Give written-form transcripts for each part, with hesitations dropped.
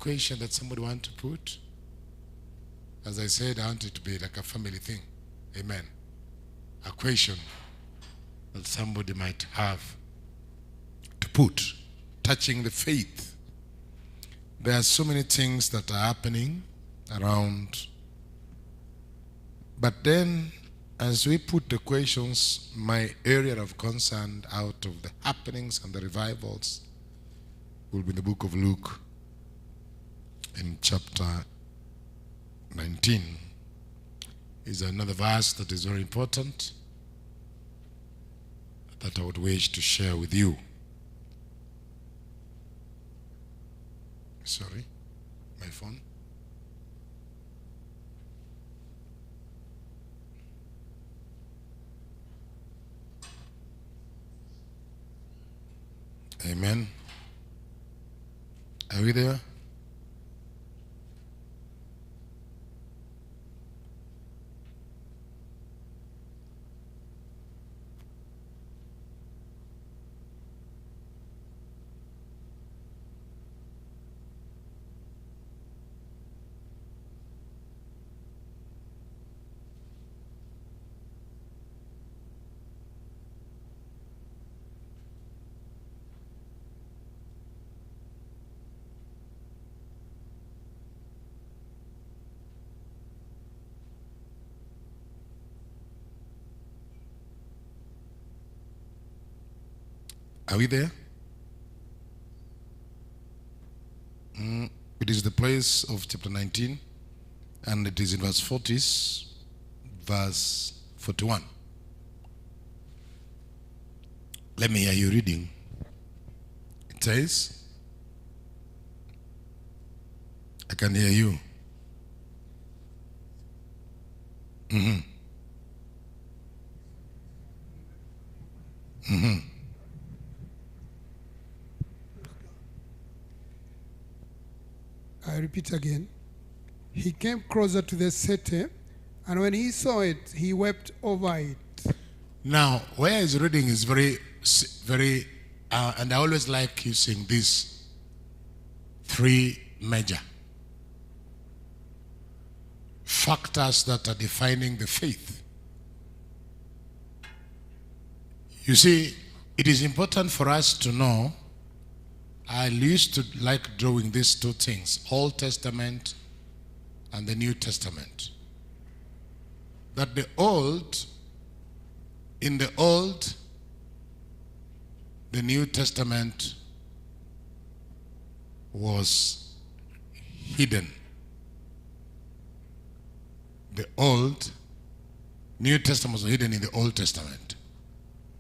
question that somebody want to put? As I said, I want it to be like a family thing. Amen. A question that somebody might have to put, touching the faith. There are so many things that are happening around. But then, as we put the questions, my area of concern out of the happenings and the revivals will be in the book of Luke in chapter 19. Is another verse that is very important that I would wish to share with you. Sorry, my phone. Amen. Are we there? Are we there? It is the place of chapter 19, and it is in verse 40, verse 41. Let me hear you reading. It says, I can hear you. I repeat again. He came closer to the city, and when he saw it, he wept over it. Now, where his reading is very, and I always like using these three major factors that are defining the faith. You see, it is important for us to know. I used to like drawing these two things, Old Testament and the New Testament. That in the Old, the New Testament was hidden. The New Testament was hidden in the Old Testament.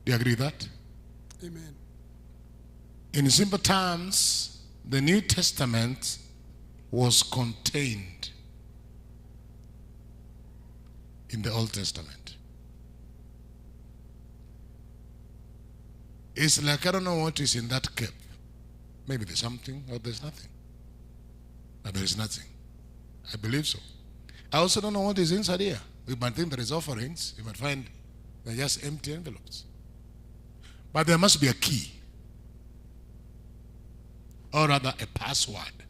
Do you agree with that? Amen. In simple terms, the New Testament was contained in the Old Testament. It's like, I don't know what is in that cup. Maybe there's something or there's nothing. But there is nothing. I believe so. I also don't know what is inside here. We might think there is offerings. You might find they're just empty envelopes. But there must be a key. Or rather, a password.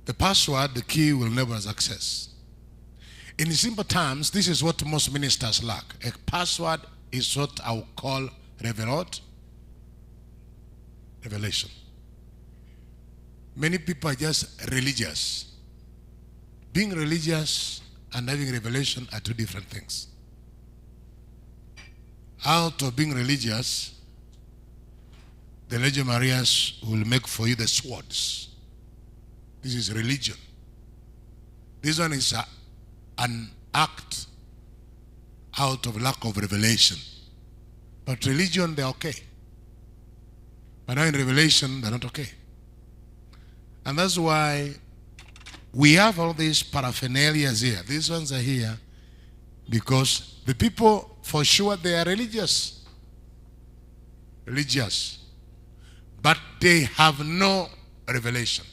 The password, the key, will never access. In simple terms, this is what most ministers lack. A password is what I would call revelation. Many people are just religious. Being religious and having revelation are two different things. Out of being religious, the Virgin Marias will make for you the swords. This is religion. This one is an act out of lack of revelation. But religion, they're okay. But now in revelation, they're not okay. And that's why we have all these paraphernalias here. These ones are here because the people, for sure, they are religious. But they have no revelation.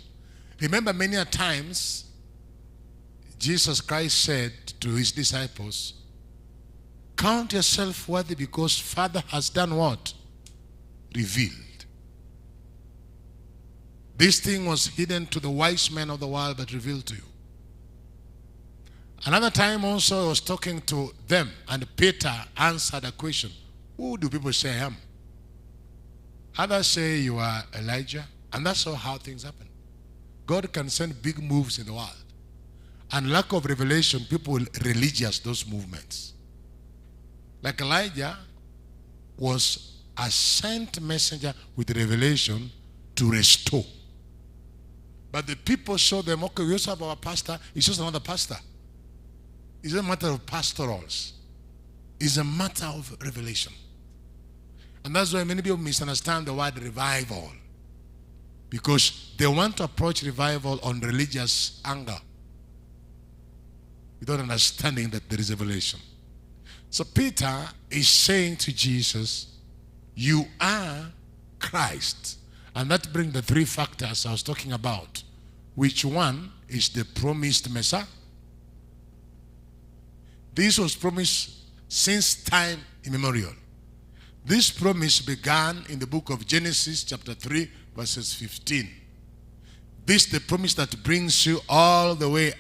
Remember, many a times, Jesus Christ said to his disciples, count yourself worthy because Father has done what? Revealed. This thing was hidden to the wise men of the world, but revealed to you. Another time also I was talking to them, and Peter answered a question. Who do people say I am? Others say you are Elijah, and that's how things happen. God can send big moves in the world. And lack of revelation, people will religious those movements. Like Elijah was a sent messenger with revelation to restore. But the people saw them, okay, we also have our pastor, he's just another pastor. It's a matter of pastorals. It's a matter of revelation. And that's why many people misunderstand the word revival. Because they want to approach revival on religious angle, without understanding that there is revelation. So Peter is saying to Jesus, you are Christ. And that brings the three factors I was talking about. Which one is the promised Messiah? This was promised since time immemorial. This promise began in the book of Genesis chapter 3 verses 15. This is the promise that brings you all the way